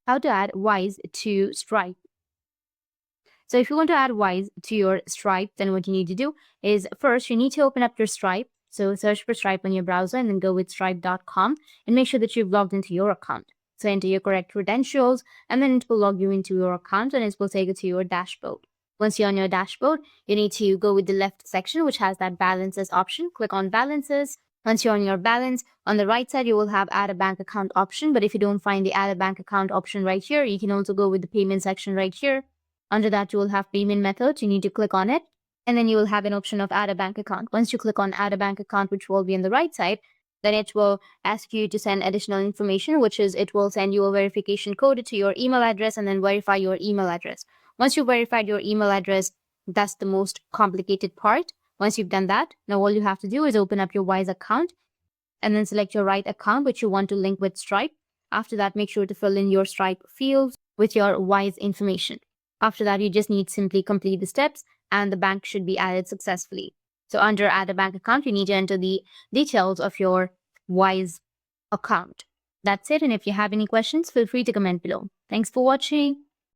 how to add Wise to Stripe. So if you want to add Wise to your Stripe, then what you need to do is first you need to open up your Stripe. So search for Stripe on your browser and then go with stripe.com and make sure that you've logged into your account. So enter your correct credentials and then it will log you into your account and it will take you to your dashboard. Once you're on your dashboard, you need to go with the left section, which has that balances option. Click on balances. Once you're on your balance, on the right side, you will have add a bank account option. But if you don't find the add a bank account option right here, you can also go with the payment section right here. Under that, you will have payment methods. You need to click on it. And then you will have an option of add a bank account. Once you click on add a bank account, which will be on the right side, then it will ask you to send additional information, which is it will send you a verification code to your email address and then verify your email address. Once you verified your email address, that's the most complicated part. Once you've done that, now all you have to do is open up your Wise account and then select your right account, which you want to link with Stripe. After that, make sure to fill in your Stripe fields with your Wise information. After that, you just need to simply complete the steps and the bank should be added successfully. So under add a bank account, you need to enter the details of your Wise account. That's it. And if you have any questions, feel free to comment below. Thanks for watching.